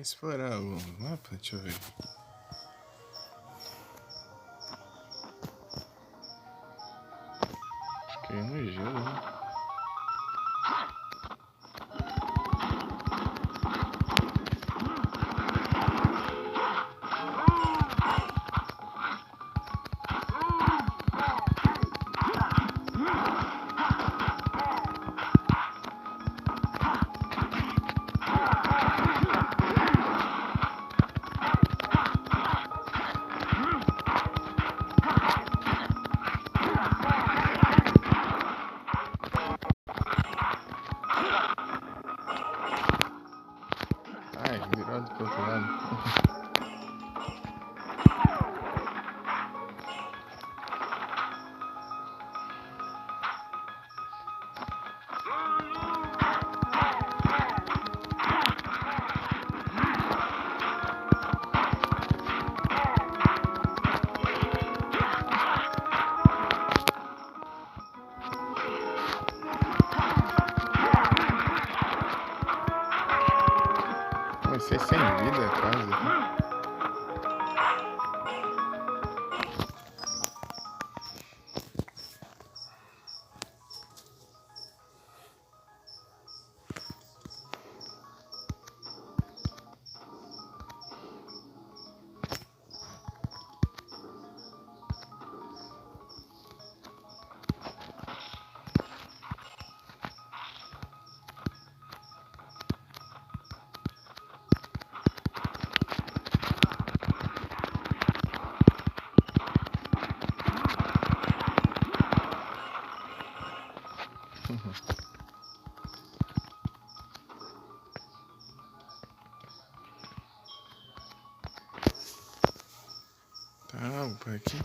explorar o mapa, deixa eu ver. Fiquei no gelo, né? Ai, virado pro outro lado. Comecei sem vida quase. Tá, vou por aqui.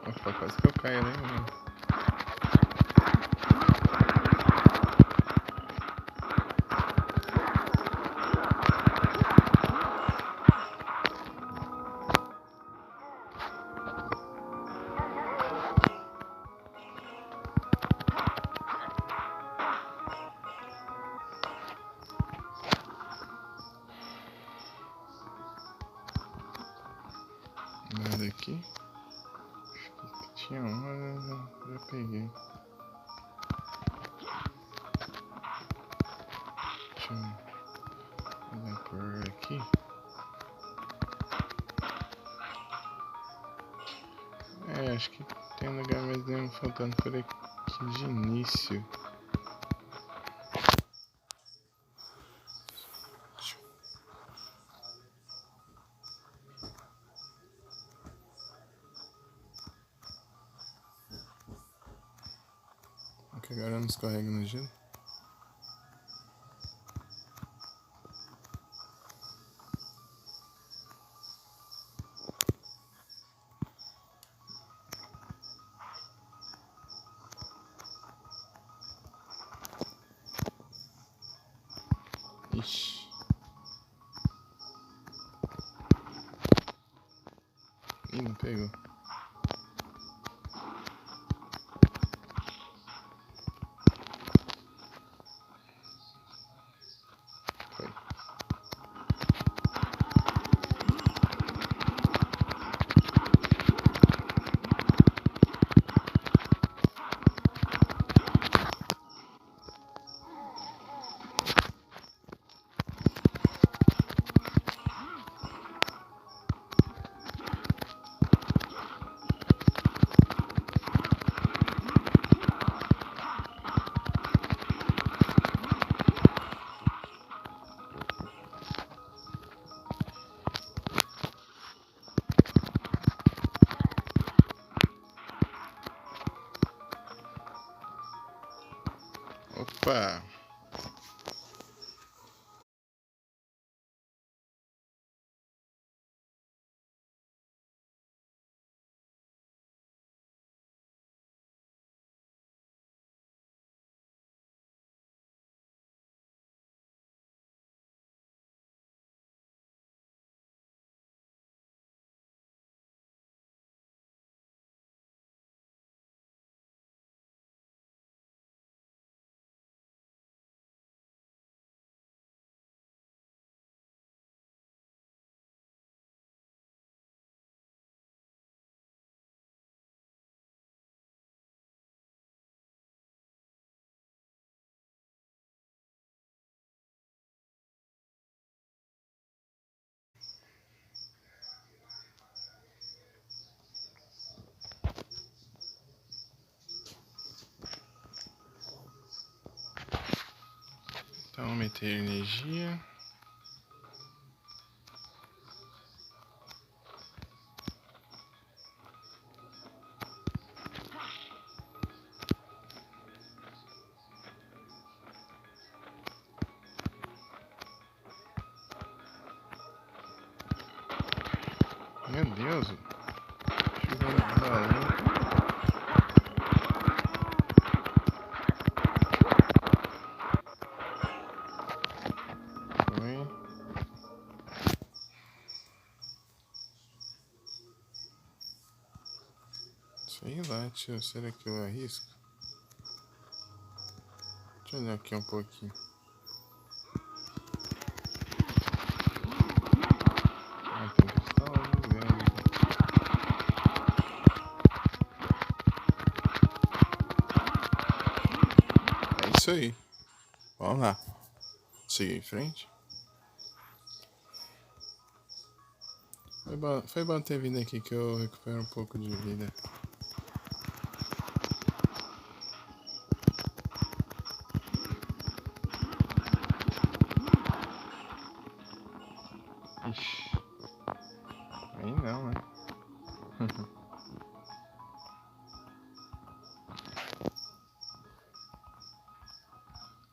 Opa, quase que eu caio, né? Nada aqui. Acho que tinha uma, já peguei. Deixa eu olhar por aqui. Acho que tem um lugar mesmo faltando por aqui de início. Que agora eu não escorrego no gelo. Ixi. Ih, não pegou. Opa! Manter energia. Meu Deus, chegando valendo. Foi. Sei lá, tio, será que eu arrisco? Deixa eu olhar aqui um pouquinho. Ah, tem cristal grande. É isso aí. Vamos lá. Siga em frente. Foi bom ter vindo aqui que eu recupero um pouco de vida. Ixi. Aí não, né?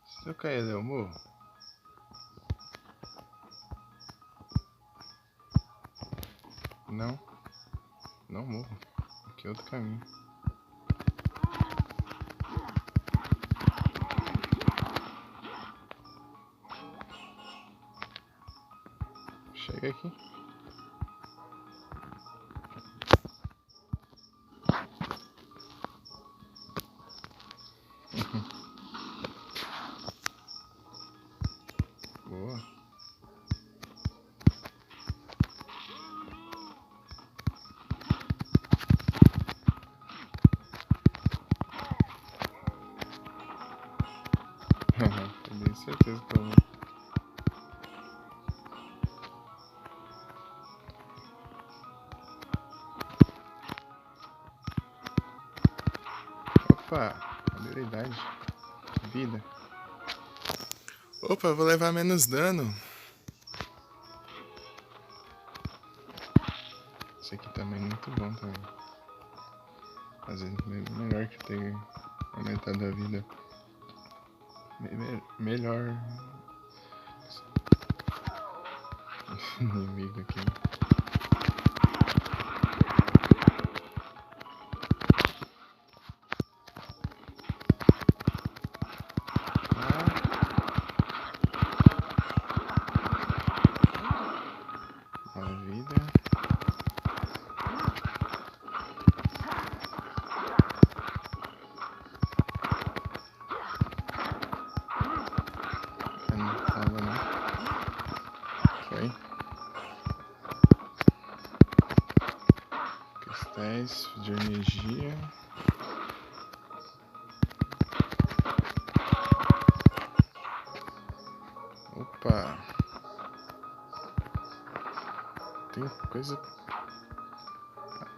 Se eu cair, eu morro? Não. Não morro. Aqui é outro caminho. Chega aqui. Boa. Eu tenho certeza que eu vou. Opa, habilidade. Vida. Opa, eu vou levar menos dano. Isso aqui também é muito bom também. Às vezes melhor que ter aumentado a vida. Melhor. Inimigo aqui. A vida. Não tava, né? Foi. Cristais de energia. Opa. Tem coisa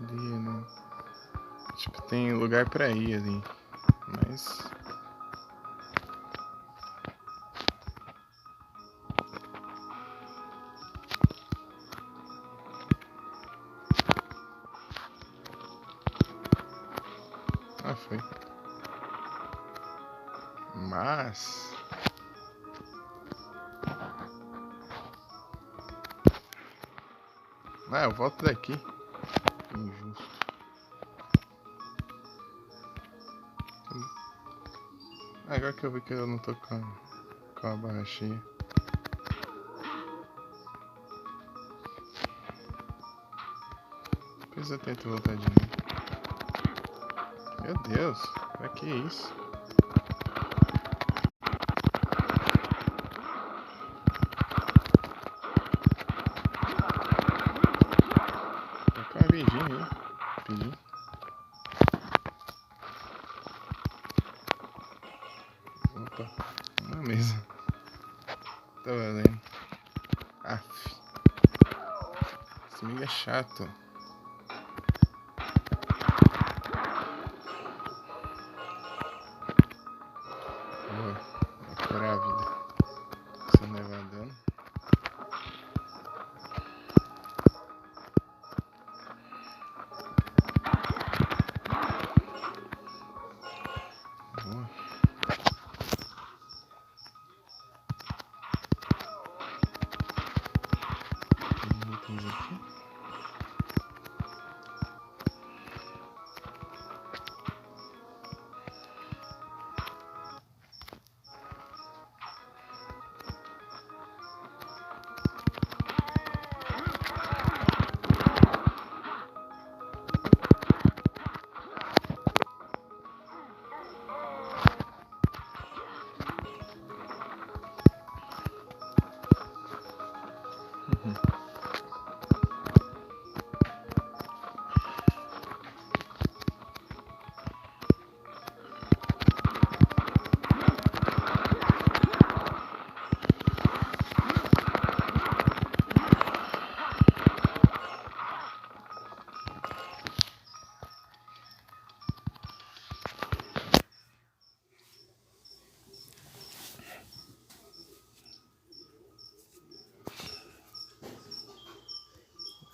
ali, né? Tipo, tem lugar pra ir ali. Mas... Ah, foi. Mas... Ah, eu volto daqui. Injusto. Agora que eu vi que eu não tô com a barra cheia. Depois eu tento voltar de novo. Meu Deus, pra que isso? Vou uma vidinha aí. Pedi. Opa, uma mesa. Tá valendo. Aff. Esse amigo é chato. Boa, vou curar a vida. itens aqui.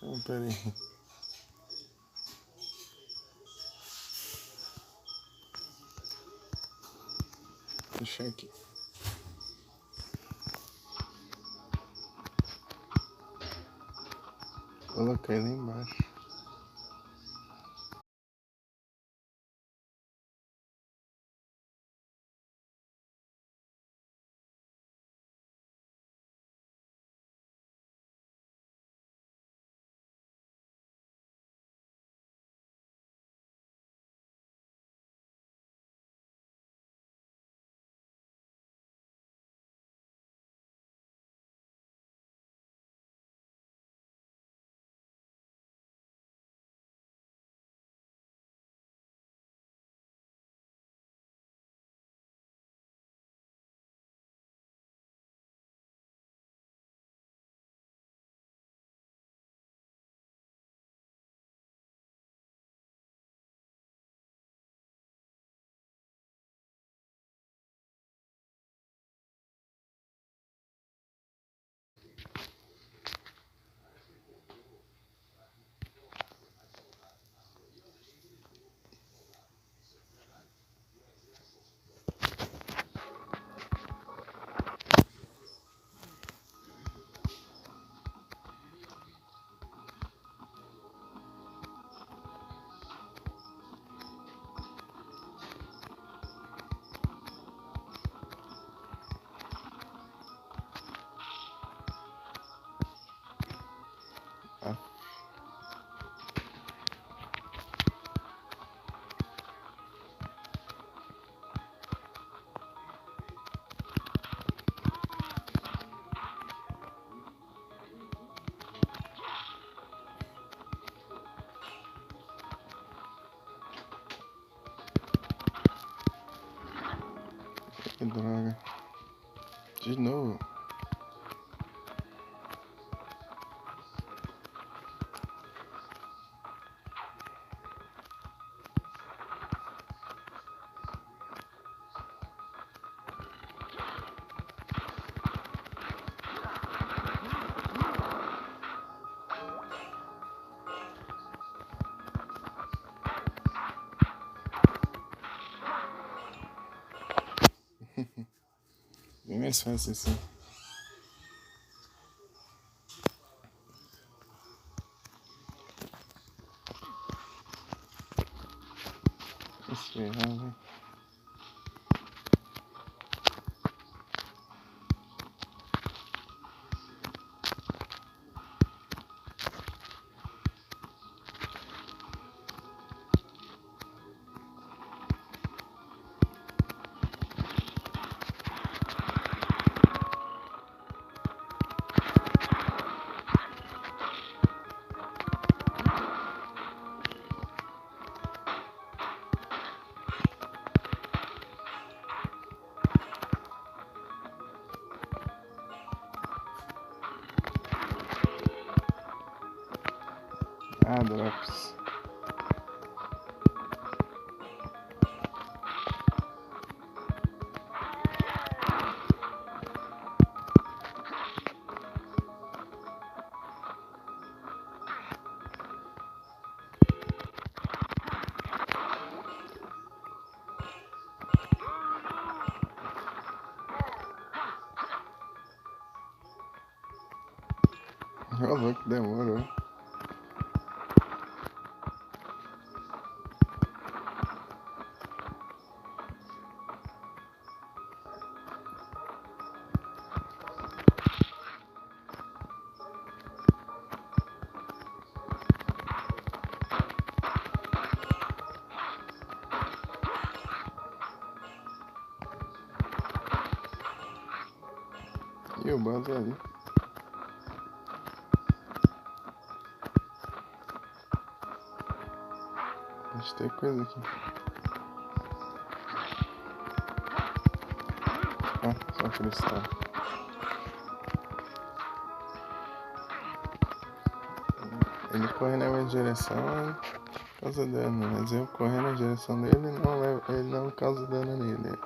Oh, pera aí. Deixa aqui. Coloquei lá embaixo. Ah, que droga. De novo. Bem mais fácil assim. Isso é errado, hein? Ah, drops. Ô, louco, demorou. E o Buzz ali. Acho que tem coisa aqui. Ah, só cristal. Ele corre na minha direção causa dano, mas eu correndo na direção dele ele não causa dano nele.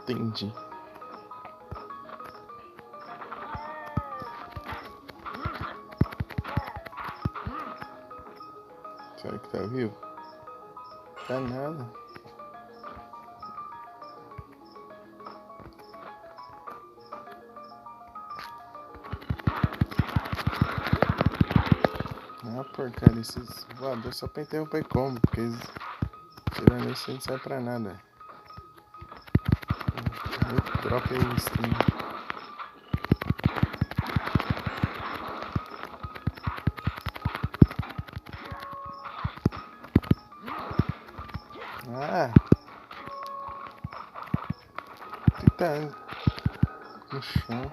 Entendi. Será que tá vivo? Tá nada. Ah, porcaria, esses voadores só pra interromper combo, porque tirando isso a gente sai pra nada. Troca isso, né? Ah! Que tá no chão.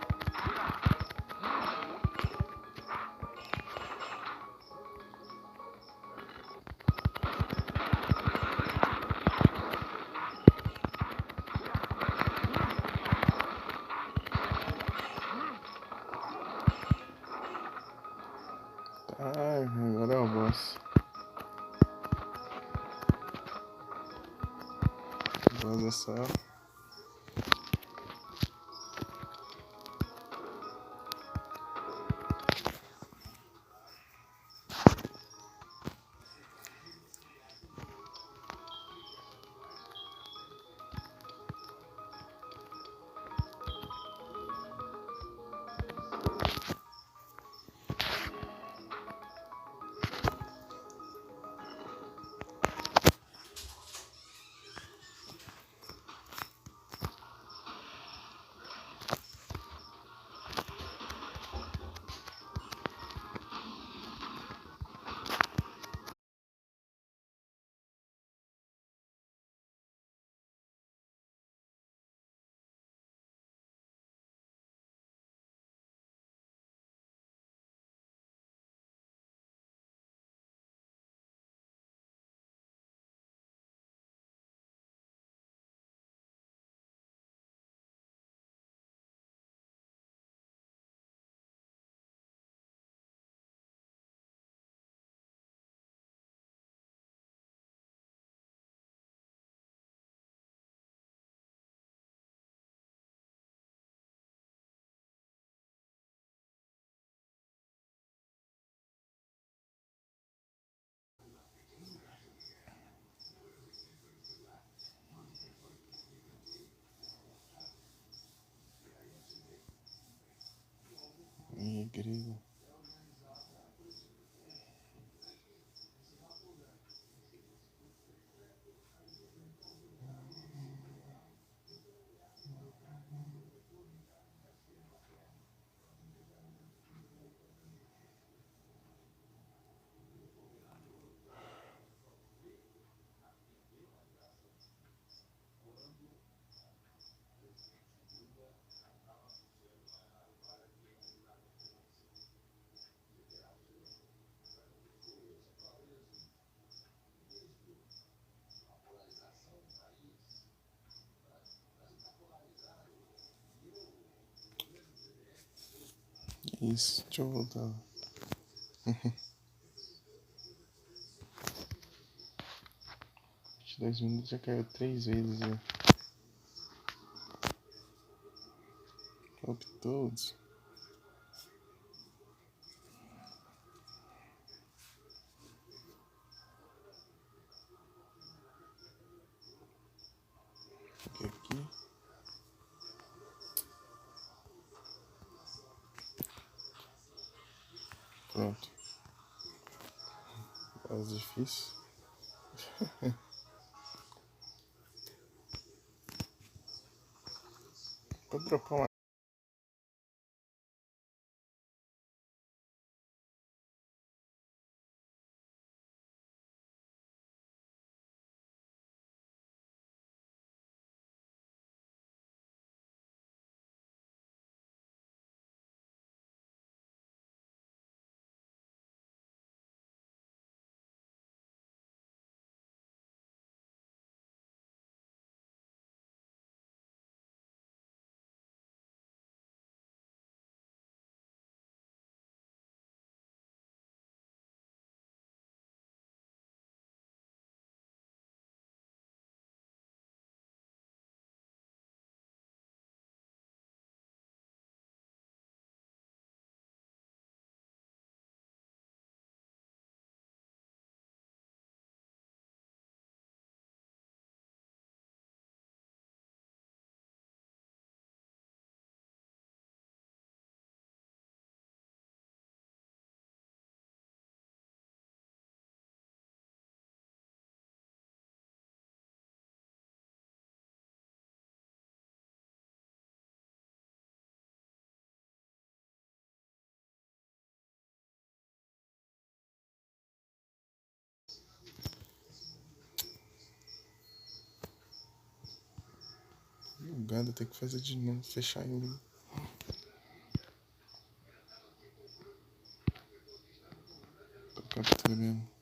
Ai, agora é o boss. Olha só. Grego. Isso, deixa eu voltar. 22 minutos já caiu 3 vezes já. Top todos. Aqui. Pronto. É difícil. Vou dropar uma. O gado tem que fazer de novo, fechar em mim. Tô capturando.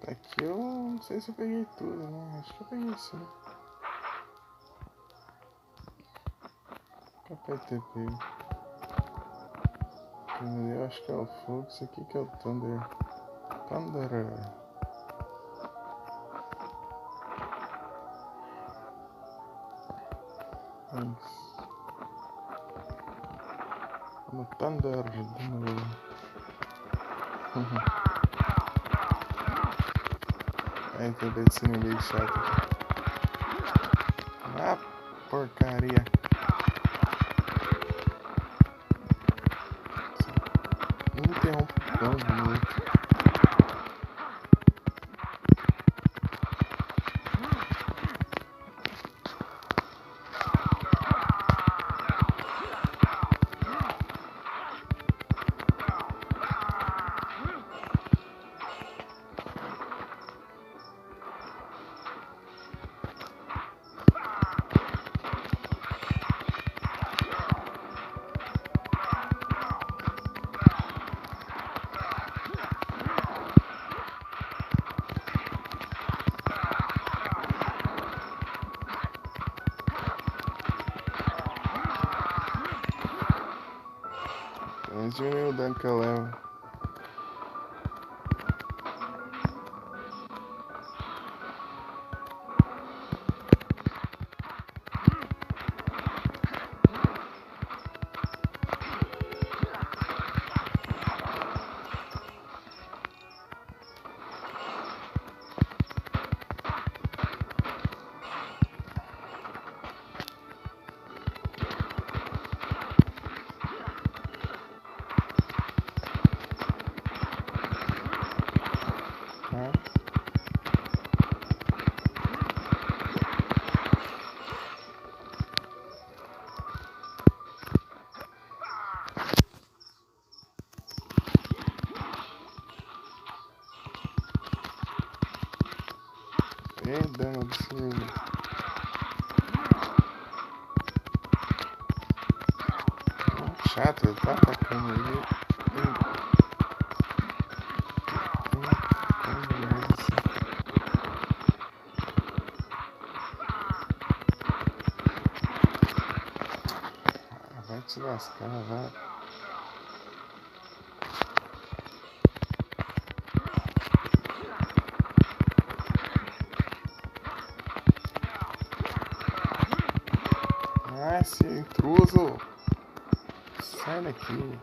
Aqui eu não sei se eu peguei tudo, né? Acho que eu peguei sim. Capaz de ter pego. Eu acho que é o fogo, isso aqui que é o Thunder. Thunder. Isso. No Thunder de novo. Aí também esse meio chato. Ah, porcaria. Não interrompe o plano do outro. Mas diminuiu o dano que eu levo. Dano absurdo. Chato, ele tá atacando ele. se lascar, vai. Ah, esse intruso! Sai daqui!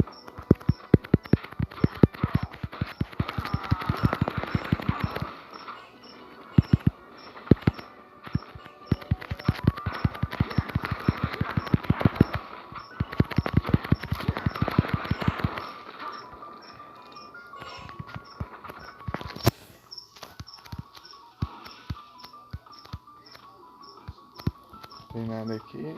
Tem nada aqui.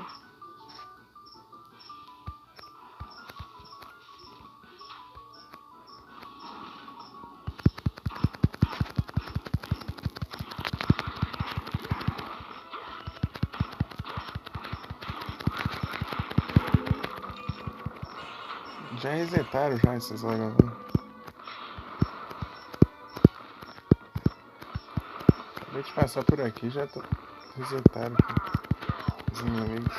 Já resetaram já esses vagabundos. Acabei de passar por aqui, já resetaram os inimigos.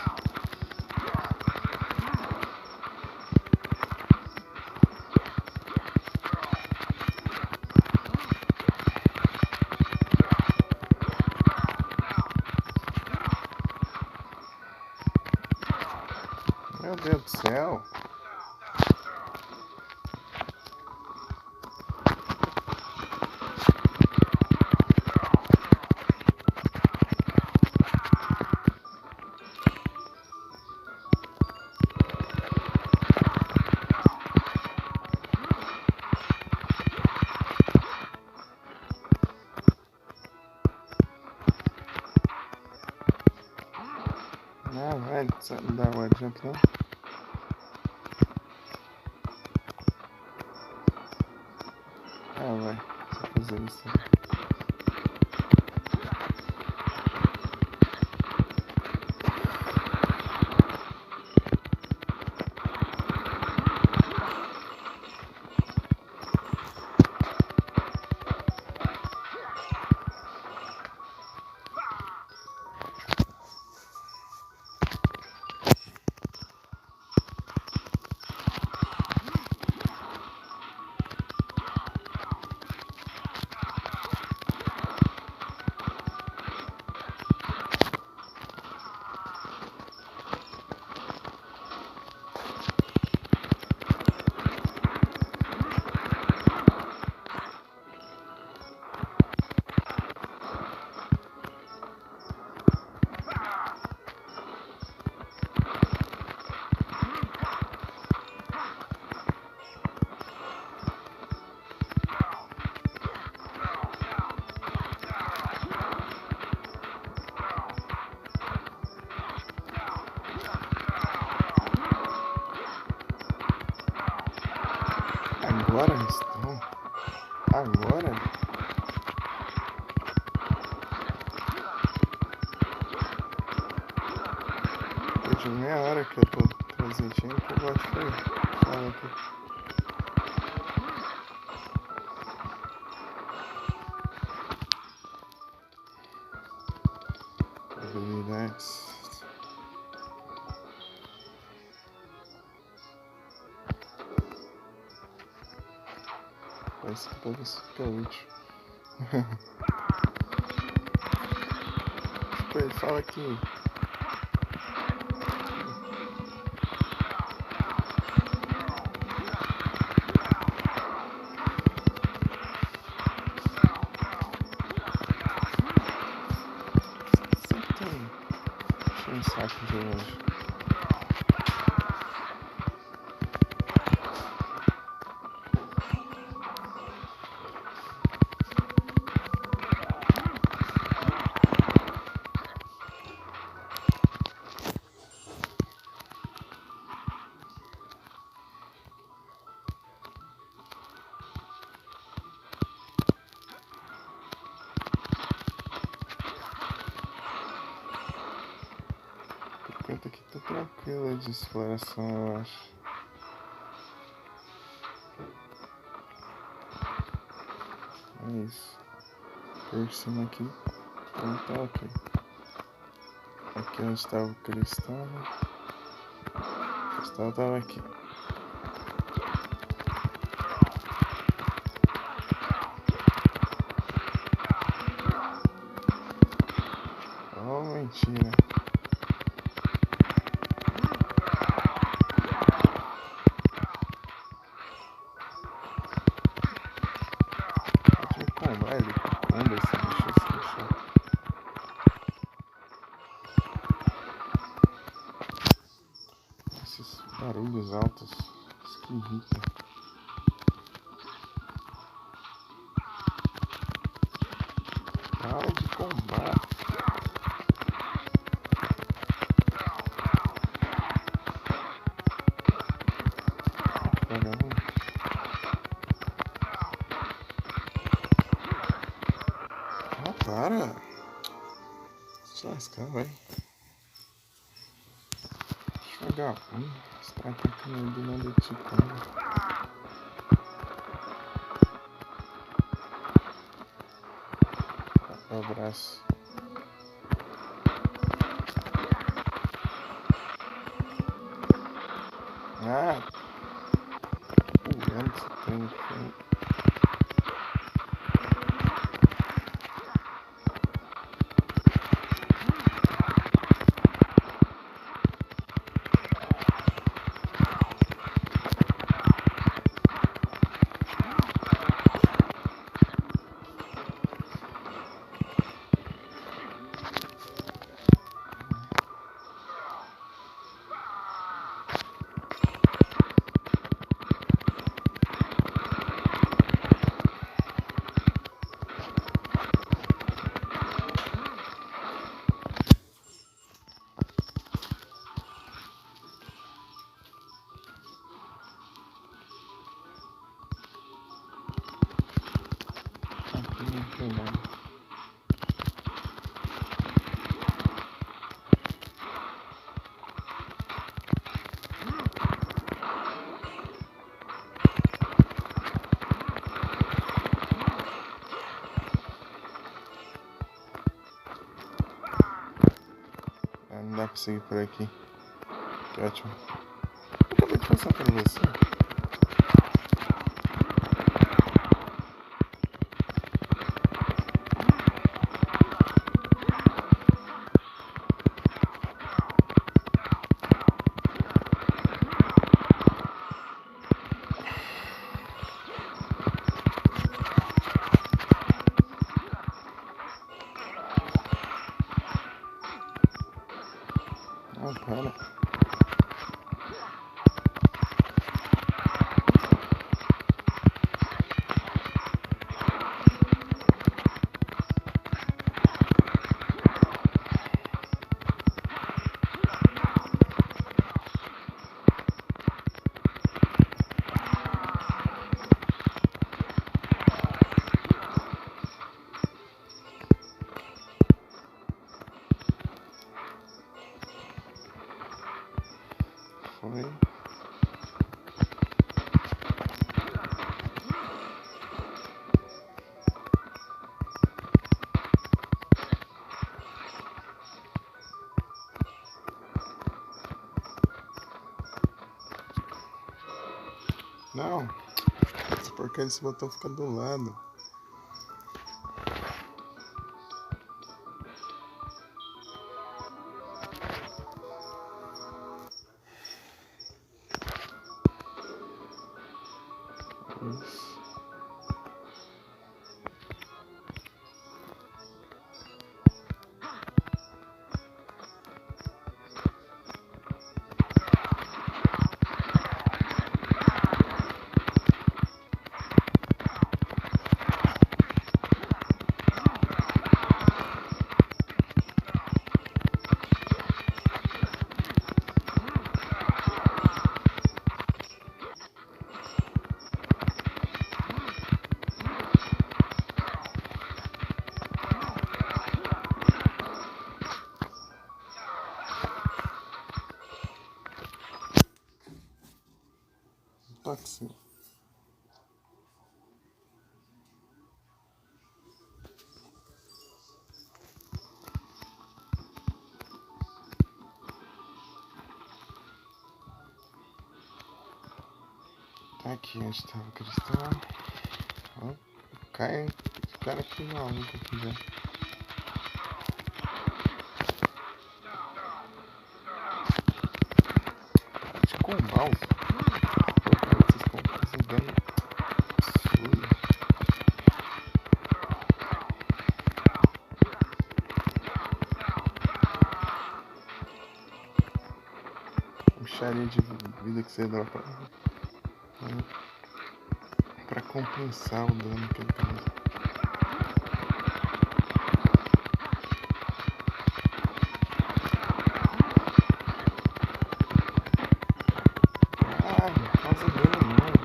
Meu Deus do céu! Ah, vai, não dá o adianto não. Ah, vai, só fazer isso. Agora estão. Agora? Depois de meia hora que eu tô transmitindo, que eu gosto de falar aqui. Habilidades. Parece que talvez fique útil. Tipo, ele fala que sempre tem um saco de longe. Enquanto aqui tá tranquila de exploração, eu acho. É isso. Por cima aqui, então tá ok. Aqui onde estava o cristal, né? Então eu tava aqui. Oh, mentira. Pode me combar ele. Comba esse bicho assim, só. Esses barulhos altos. Isso que irrita. Para de combar. Vagabundo. Ah, para. Se lascar, vai. Vagabundo. Você tá atacando aí do nada de ticando. O braço. Ah! Pulando esse trem aqui. Aqui não tem nada. Não dá pra seguir por aqui. Que ótimo. Eu acabei de passar por você. Ah, para. Foi. Não. Essa porcaria desse botão fica do lado. Isso. Táxi. Aqui onde está o cristal. Ó, cai. O cara aqui maluco aqui já. Acho que com o mouse. Vocês estão fazendo absurdo. Puxaria de vida que você dá pra compensar o dano que ele causa. Ah, não causa dano não.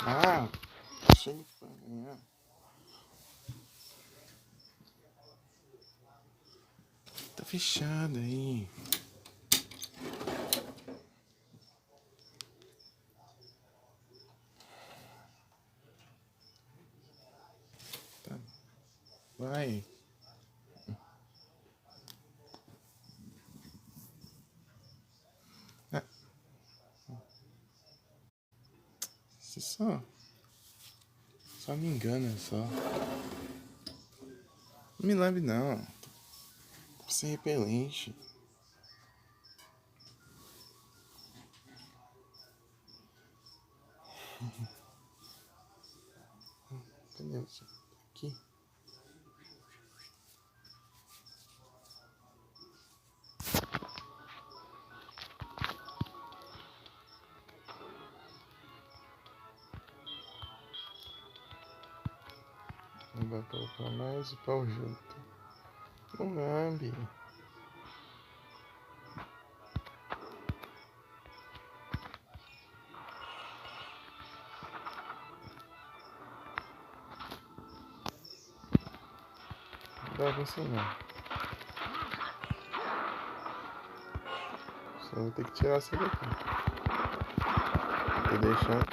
Ah, chega pra ganhar. Tá fechado aí. Tá. Vai. Ah, você só me engana só. Não me leve não. Você é repelente. Cadê você? Aqui. Vai colocar mais o pau junto. Não lambe. Não deve assim não. Só vou ter que tirar você daqui. Tô deixando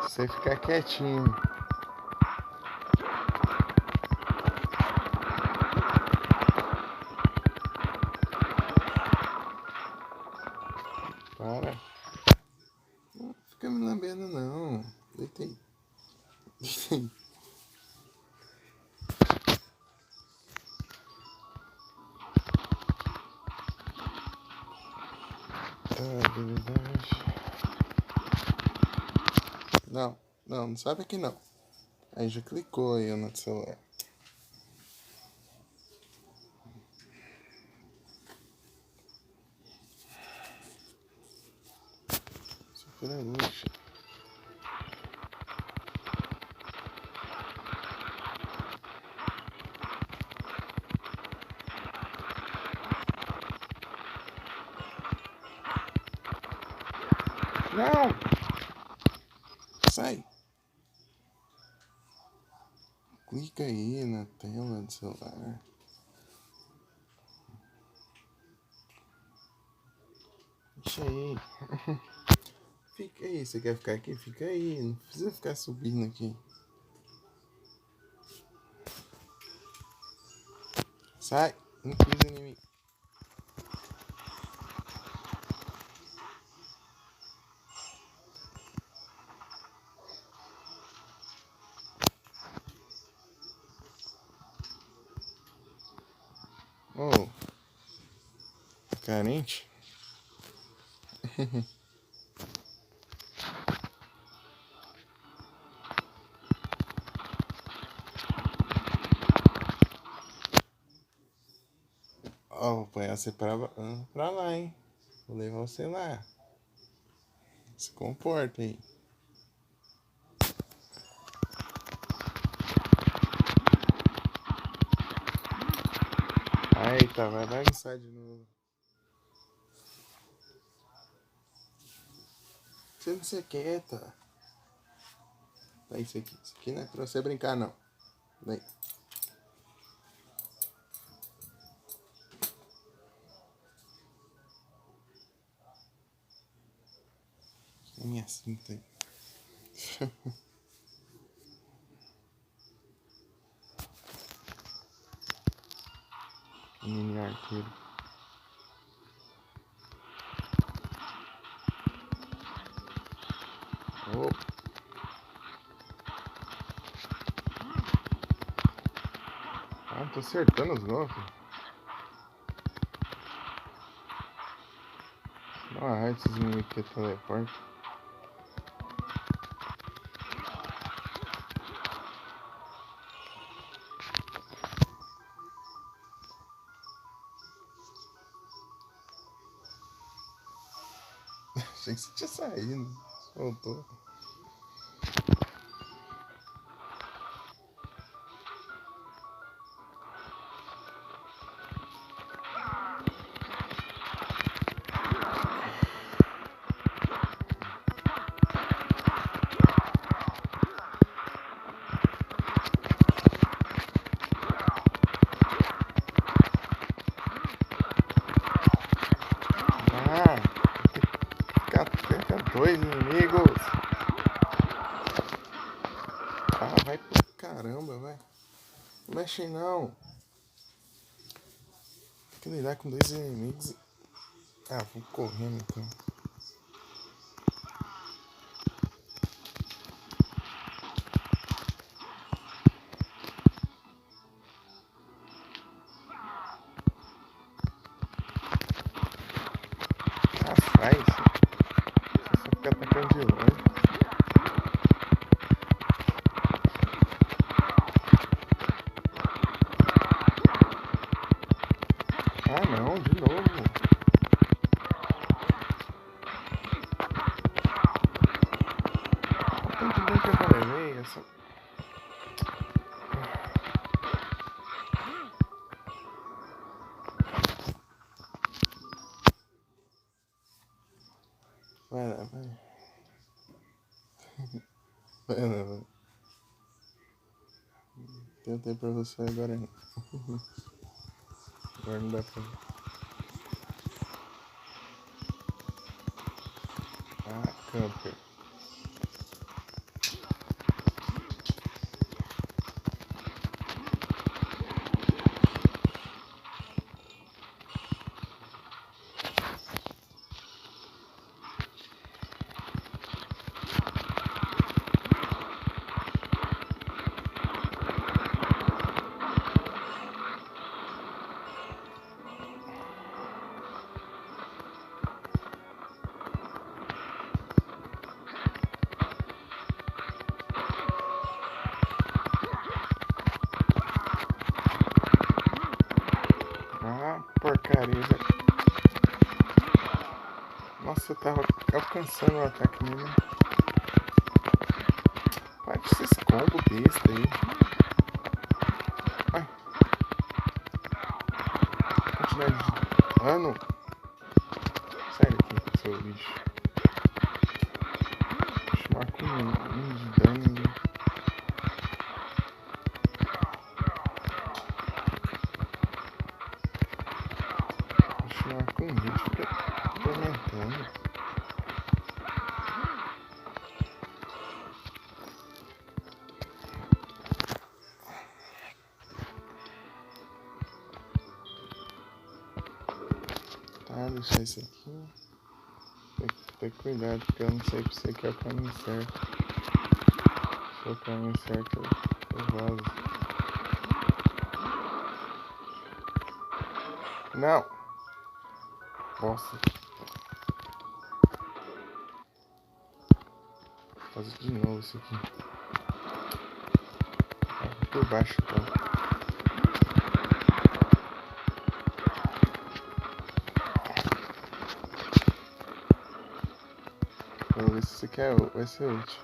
você ficar quietinho. Para. Não fica me lambendo não. Deitei. Deitei. Habilidade. Não sabe que não. Aí já clicou aí no celular. Super luxo. Não! Sai! Clica aí na tela do celular. Deixa aí. Fica aí. Você quer ficar aqui? Fica aí. Não precisa ficar subindo aqui. Sai! Não pisa em mim. Oh, carente? Ó, vou apanhar você pra lá, hein? Vou levar você lá. Se comporta aí. Eita, vai bagunçar de novo. Você não se quieta. Tá isso aqui. Isso aqui não é pra você brincar, não. Vem. Minha cinta aí. Mini arqueiro. Oh. Ah, tô acertando os golpes. Dá uma raiva esses inimigos que teleportam. Achei que você tinha saído. Voltou. Dois inimigos. Ah, vai pro caramba, vai. Não mexe não. Tem que lidar com dois inimigos. Ah, vou correndo então. Ah, sai. Só fica atacando de longe. Ah não, de novo. Olha tanto bem que eu já levei. Essa... Vai lá, vai. Vai lá, vai. Tentei pra você agora não. Agora não dá pra ver. Ah, camper. Ah, porcaria, velho. Nossa, eu tava alcançando o ataque nele. Para esses combos besta aí. Ai. Quantidade de dano. Sai daqui, seu bicho. Chamar com um de dano. Chamar com um hit, fica atormentando. Tá, deixar isso aqui. Tem que ter cuidado, porque eu não sei se aqui é o caminho certo. Se é o caminho certo, eu vazo. Não! Nossa. Vou fazer de novo isso aqui. Por baixo, então. Vou ver se isso aqui vai ser útil.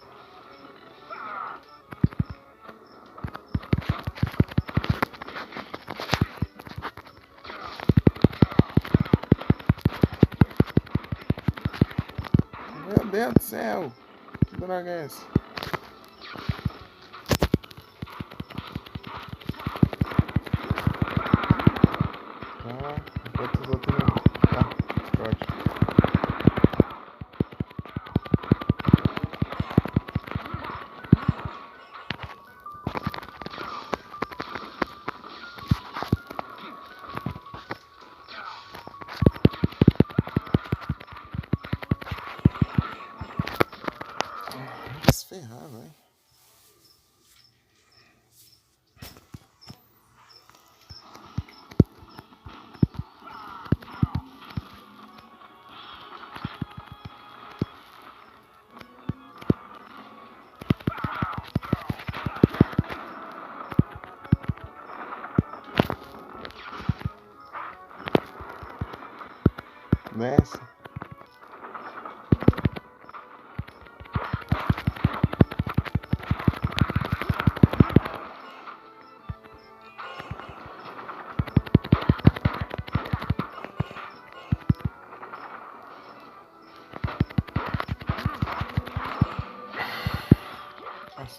Meu Deus do céu! Que droga é essa? Tá, enquanto os outros não. Tá, ótimo.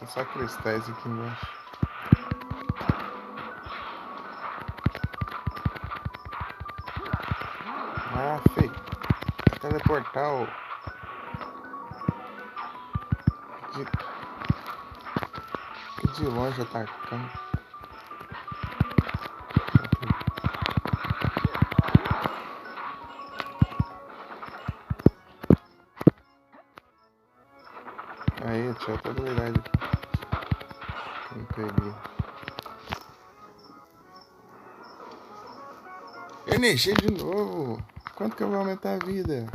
Só cristais aqui embaixo. Ah, feio. Teleportar o... de longe atacando. Aí, tinha outra habilidade aqui. Não peguei. Energia de novo. Quanto que eu vou aumentar a vida?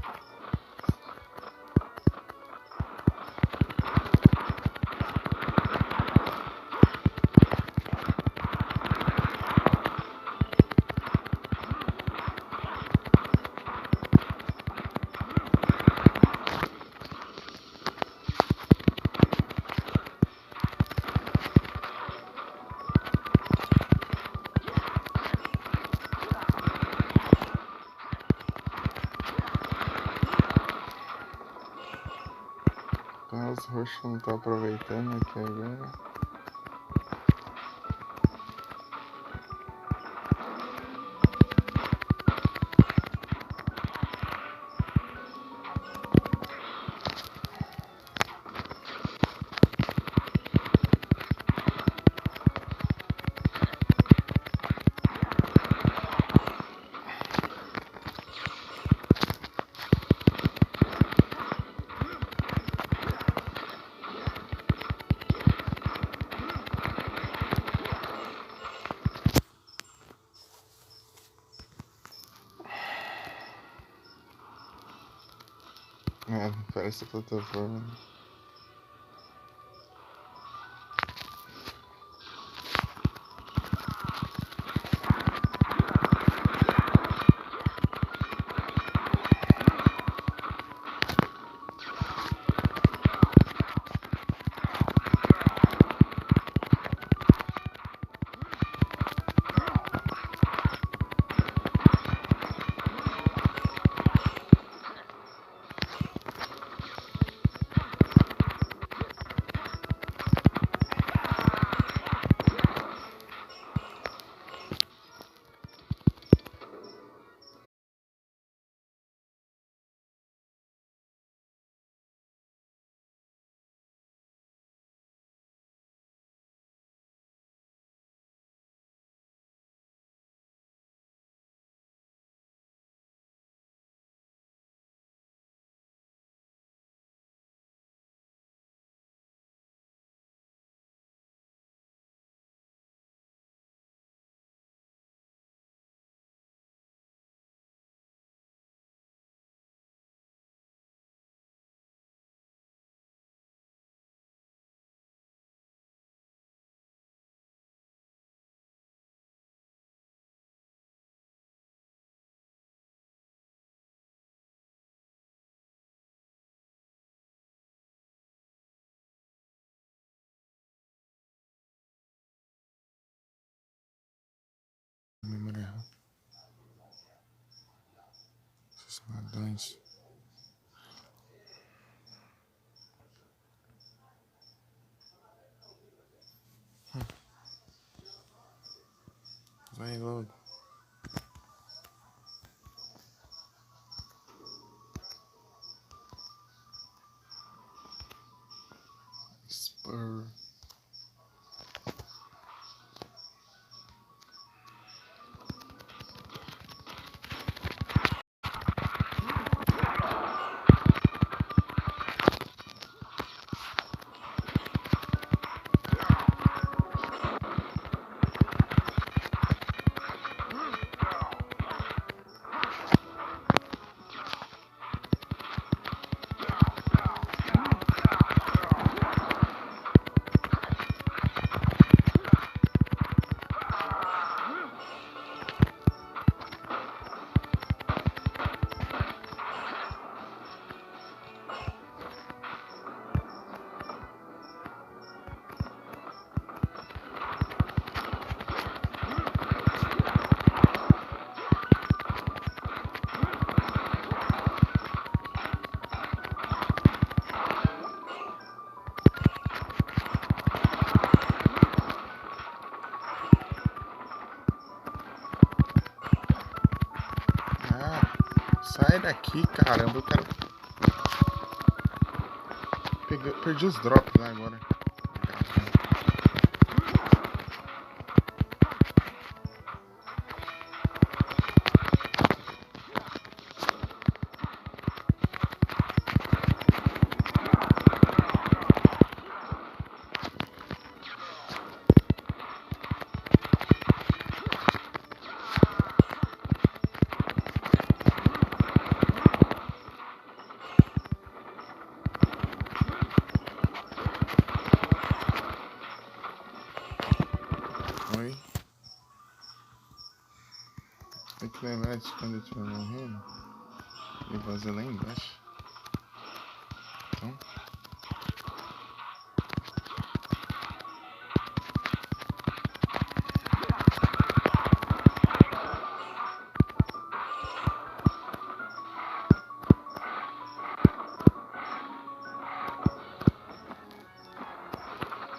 Então os roxos não estão aproveitando aqui agora. É, parece plataforma. Memória. Esses ladrões. Vai logo. Spyro. Sai daqui, caramba, eu quero... Perdi os drops lá agora. Oi. Tem que lembrar de quando eu estiver morrendo e fazer lá embaixo. Então.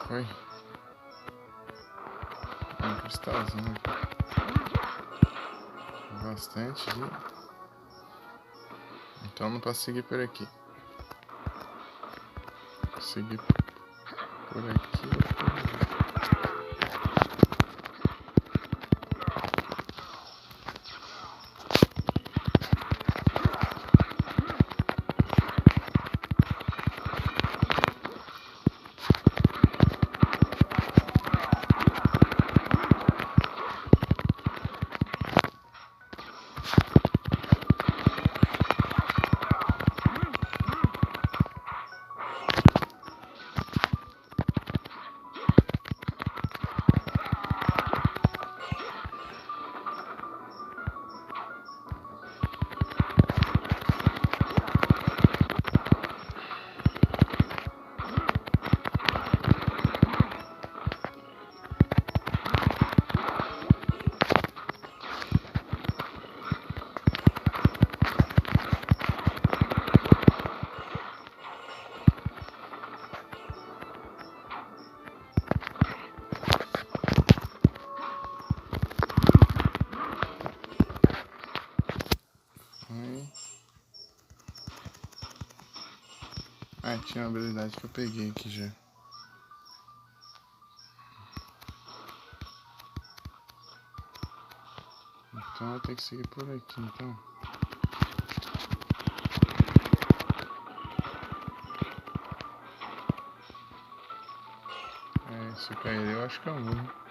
Foi. Um cristalzinho aqui. Bastante ali. Então não posso seguir por aqui. Vou seguir por aqui. Ah, tinha uma habilidade que eu peguei aqui já. Então eu tenho que seguir por aqui, então. É, se eu cair eu acho que eu morro.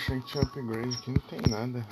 achei que tinha upgrade, aqui não tem nada.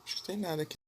Acho que tem nada aqui.